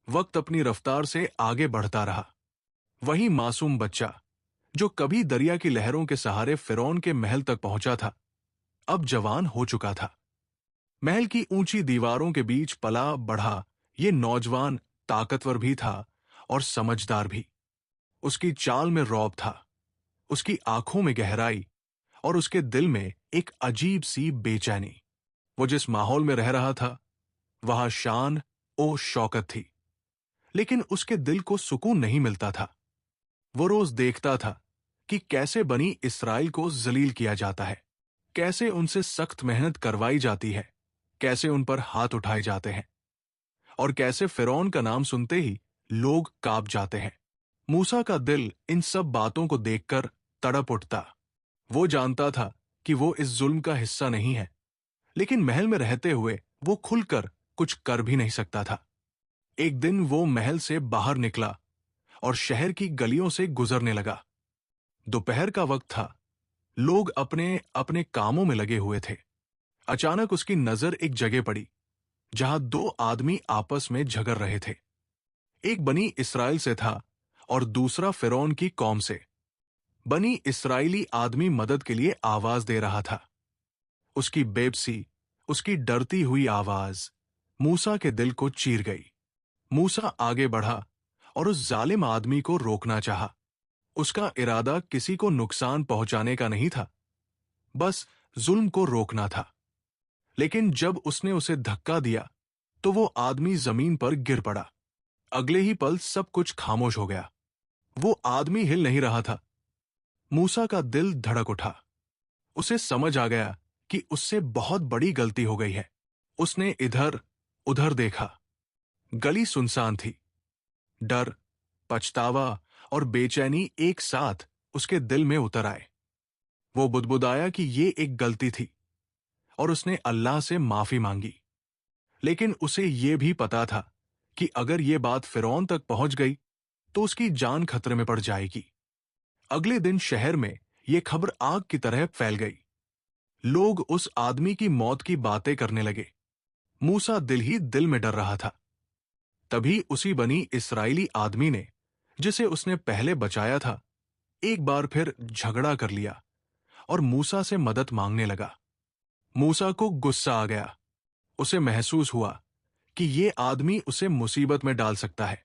वक्त अपनी रफ्तार से आगे बढ़ता रहा। वही मासूम बच्चा जो कभी दरिया की लहरों के सहारे फिरौन के महल तक पहुंचा था, अब जवान हो चुका था। महल की ऊंची दीवारों के बीच पला बढ़ा ये नौजवान ताकतवर भी था और समझदार भी। उसकी चाल में रौब था, उसकी आंखों में गहराई और उसके दिल में एक अजीब सी बेचैनी। वो जिस माहौल में रह रहा था वहां शान ओ शौकत थी, लेकिन उसके दिल को सुकून नहीं मिलता था। वो रोज देखता था कि कैसे बनी इस्राएल को जलील किया जाता है, कैसे उनसे सख्त मेहनत करवाई जाती है, कैसे उन पर हाथ उठाए जाते हैं और कैसे फिरौन का नाम सुनते ही लोग कांप जाते हैं। मूसा का दिल इन सब बातों को देखकर तड़प उठता। वो जानता था कि वो इस जुल्म का हिस्सा नहीं है, लेकिन महल में रहते हुए वो खुलकर कुछ कर भी नहीं सकता था। एक दिन वो महल से बाहर निकला और शहर की गलियों से गुजरने लगा। दोपहर का वक्त था, लोग अपने अपने कामों में लगे हुए थे। अचानक उसकी नजर एक जगह पड़ी जहां दो आदमी आपस में झगड़ रहे थे। एक बनी इस्राएल से था और दूसरा फिरौन की कौम से। बनी इस्राएली आदमी मदद के लिए आवाज दे रहा था। उसकी बेबसी, उसकी डरती हुई आवाज मूसा के दिल को चीर गई। मूसा आगे बढ़ा और उस जालिम आदमी को रोकना चाहा। उसका इरादा किसी को नुकसान पहुंचाने का नहीं था, बस जुल्म को रोकना था। लेकिन जब उसने उसे धक्का दिया तो वो आदमी जमीन पर गिर पड़ा। अगले ही पल सब कुछ खामोश हो गया। वो आदमी हिल नहीं रहा था। मूसा का दिल धड़क उठा। उसे समझ आ गया कि उससे बहुत बड़ी गलती हो गई है। उसने इधर उधर देखा। गली सुनसान थी। डर, पछतावा और बेचैनी एक साथ उसके दिल में उतर आए। वो बुदबुदाया कि ये एक गलती थी और उसने अल्लाह से माफी मांगी। लेकिन उसे ये भी पता था कि अगर ये बात फिरौन तक पहुंच गई तो उसकी जान खतरे में पड़ जाएगी। अगले दिन शहर में ये खबर आग की तरह फैल गई। लोग उस आदमी की मौत की बातें करने लगे। मूसा दिल ही दिल में डर रहा था। तभी उसी बनी इस्राएली आदमी ने, जिसे उसने पहले बचाया था, एक बार फिर झगड़ा कर लिया और मूसा से मदद मांगने लगा। मूसा को गुस्सा आ गया। उसे महसूस हुआ कि ये आदमी उसे मुसीबत में डाल सकता है।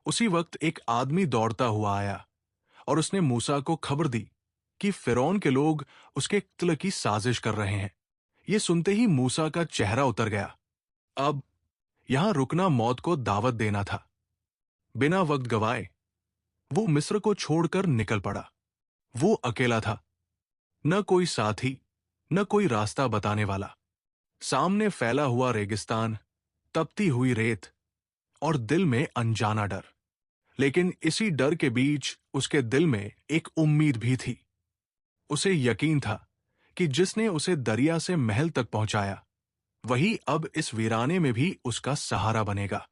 उसी वक्त एक आदमी दौड़ता हुआ आया और उसने मूसा को खबर दी कि फिरौन के लोग उसके कत्ल की साजिश कर रहे हैं। ये सुनते ही मूसा का चेहरा उतर गया। अब यहां रुकना मौत को दावत देना था। बिना वक्त गवाए वो मिस्र को छोड़कर निकल पड़ा। वो अकेला था, न कोई साथी, न कोई रास्ता बताने वाला। सामने फैला हुआ रेगिस्तान, तपती हुई रेत और दिल में अनजाना डर। लेकिन इसी डर के बीच उसके दिल में एक उम्मीद भी थी। उसे यकीन था कि जिसने उसे दरिया से महल तक पहुंचाया, वही अब इस वीराने में भी उसका सहारा बनेगा।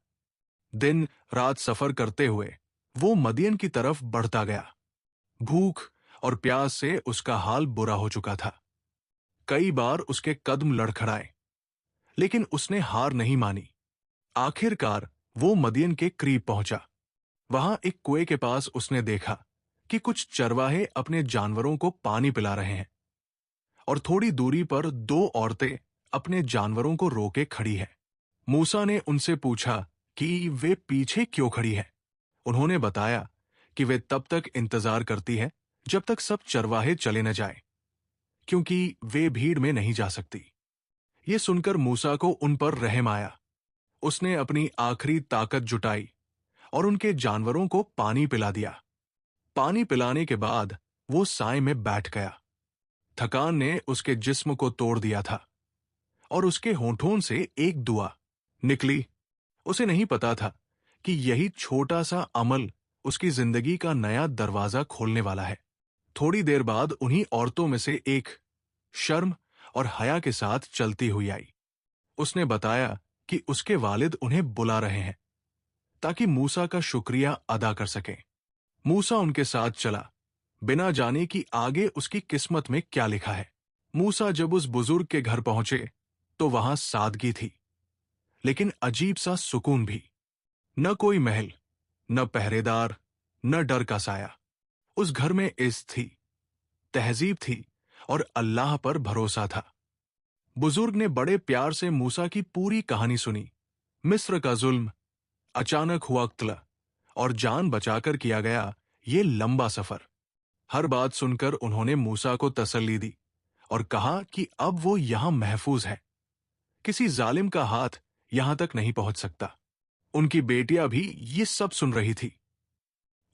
दिन रात सफर करते हुए वो मदियन की तरफ बढ़ता गया। भूख और प्यास से उसका हाल बुरा हो चुका था। कई बार उसके कदम लड़खड़ाए, लेकिन उसने हार नहीं मानी। आखिरकार वो मदियन के करीब पहुंचा। वहां एक कुएं के पास उसने देखा कि कुछ चरवाहे अपने जानवरों को पानी पिला रहे हैं और थोड़ी दूरी पर दो औरतें अपने जानवरों को रोके खड़ी हैं। मूसा ने उनसे पूछा कि वे पीछे क्यों खड़ी हैं। उन्होंने बताया कि वे तब तक इंतजार करती हैं जब तक सब चरवाहे चले न जाएं, क्योंकि वे भीड़ में नहीं जा सकती। ये सुनकर मूसा को उन पर रहम आया। उसने अपनी आखिरी ताकत जुटाई और उनके जानवरों को पानी पिला दिया। पानी पिलाने के बाद वो साए में बैठ गया। थकान ने उसके जिस्म को तोड़ दिया था और उसके होंठों से एक दुआ निकली। उसे नहीं पता था कि यही छोटा सा अमल उसकी जिंदगी का नया दरवाजा खोलने वाला है। थोड़ी देर बाद उन्हीं औरतों में से एक शर्म और हया के साथ चलती हुई आई। उसने बताया कि उसके वालिद उन्हें बुला रहे हैं ताकि मूसा का शुक्रिया अदा कर सकें। मूसा उनके साथ चला, बिना जाने कि आगे उसकी किस्मत में क्या लिखा है। मूसा जब उस बुजुर्ग के घर पहुंचे तो वहां सादगी थी, लेकिन अजीब सा सुकून भी। न कोई महल, न पहरेदार, न डर का साया। उस घर में इज्जत थी, तहजीब थी और अल्लाह पर भरोसा था। बुजुर्ग ने बड़े प्यार से मूसा की पूरी कहानी सुनी। मिस्र का जुल्म, अचानक हुआ कत्ल और जान बचाकर किया गया ये लंबा सफर। हर बात सुनकर उन्होंने मूसा को तसल्ली दी और कहा कि अब वो यहां महफूज है। किसी जालिम का हाथ यहां तक नहीं पहुंच सकता। उनकी बेटियां भी ये सब सुन रही थी।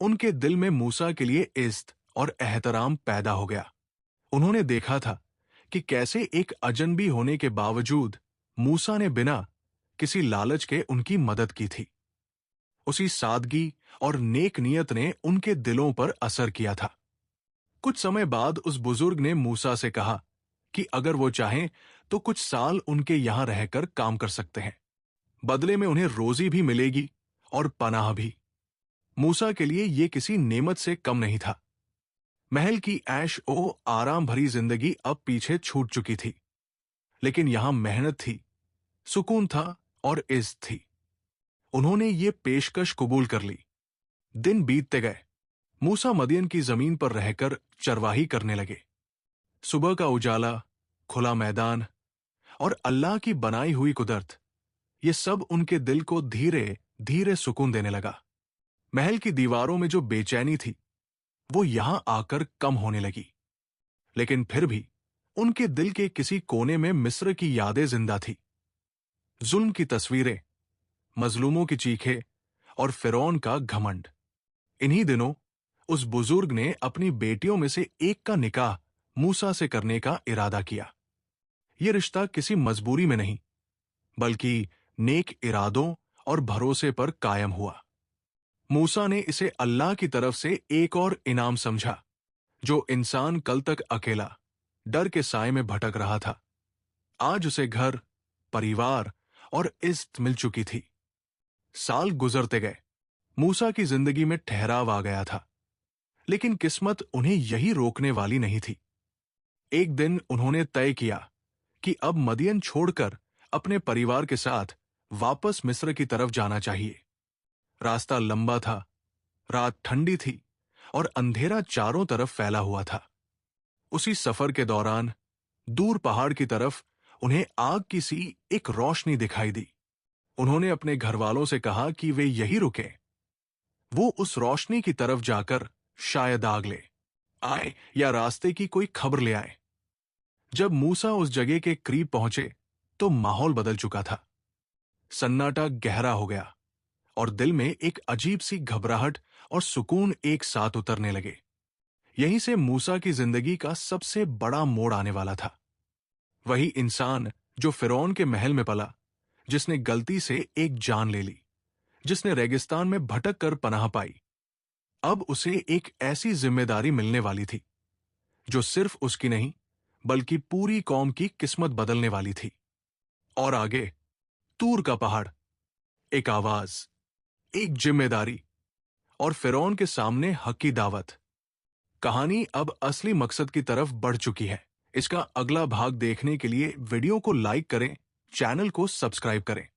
उनके दिल में मूसा के लिए इज्जत और एहतराम पैदा हो गया। उन्होंने देखा था कि कैसे एक अजनबी होने के बावजूद मूसा ने बिना किसी लालच के उनकी मदद की थी। उसी सादगी और नेक नियत ने उनके दिलों पर असर किया था। कुछ समय बाद उस बुजुर्ग ने मूसा से कहा कि अगर वो चाहें तो कुछ साल उनके यहां रहकर काम कर सकते हैं। बदले में उन्हें रोजी भी मिलेगी और पनाह भी। मूसा के लिए ये किसी नेमत से कम नहीं था। महल की ऐश ओ आराम भरी जिंदगी अब पीछे छूट चुकी थी, लेकिन यहां मेहनत थी, सुकून था और इज्जत थी। उन्होंने ये पेशकश कबूल कर ली। दिन बीतते गए। मूसा मदियन की जमीन पर रहकर चरवाही करने लगे। सुबह का उजाला, खुला मैदान और अल्लाह की बनाई हुई कुदरत, ये सब उनके दिल को धीरे धीरे सुकून देने लगा। महल की दीवारों में जो बेचैनी थी वो यहां आकर कम होने लगी, लेकिन फिर भी उनके दिल के किसी कोने में मिस्र की यादें जिंदा थी। जुल्म की तस्वीरें, मजलूमों की चीखें और फिरौन का घमंड। इन्हीं दिनों उस बुजुर्ग ने अपनी बेटियों में से एक का निकाह मूसा से करने का इरादा किया। यह रिश्ता किसी मजबूरी में नहीं, बल्कि नेक इरादों और भरोसे पर कायम हुआ। मूसा ने इसे अल्लाह की तरफ से एक और इनाम समझा। जो इंसान कल तक अकेला, डर के साए में भटक रहा था, आज उसे घर, परिवार और इज्जत मिल चुकी थी। साल गुजरते गए। मूसा की जिंदगी में ठहराव आ गया था, लेकिन किस्मत उन्हें यही रोकने वाली नहीं थी। एक दिन उन्होंने तय किया कि अब मदियन छोड़कर अपने परिवार के साथ वापस मिस्र की तरफ जाना चाहिए। रास्ता लंबा था, रात ठंडी थी और अंधेरा चारों तरफ फैला हुआ था। उसी सफर के दौरान दूर पहाड़ की तरफ उन्हें आग की सी एक रोशनी दिखाई दी। उन्होंने अपने घरवालों से कहा कि वे यहीं रुकें। वो उस रोशनी की तरफ जाकर शायद आग ले आए या रास्ते की कोई खबर ले आए। जब मूसा उस जगह के करीब पहुंचे तो माहौल बदल चुका था। सन्नाटा गहरा हो गया और दिल में एक अजीब सी घबराहट और सुकून एक साथ उतरने लगे। यहीं से मूसा की जिंदगी का सबसे बड़ा मोड़ आने वाला था। वही इंसान जो फिरौन के महल में पला, जिसने गलती से एक जान ले ली, जिसने रेगिस्तान में भटक कर पनाह पाई, अब उसे एक ऐसी जिम्मेदारी मिलने वाली थी जो सिर्फ उसकी नहीं बल्कि पूरी कौम की किस्मत बदलने वाली थी। और आगे तूर का पहाड़, एक आवाज, एक जिम्मेदारी और फिरौन के सामने हक की दावत। कहानी अब असली मकसद की तरफ बढ़ चुकी है। इसका अगला भाग देखने के लिए वीडियो को लाइक करें, चैनल को सब्सक्राइब करें।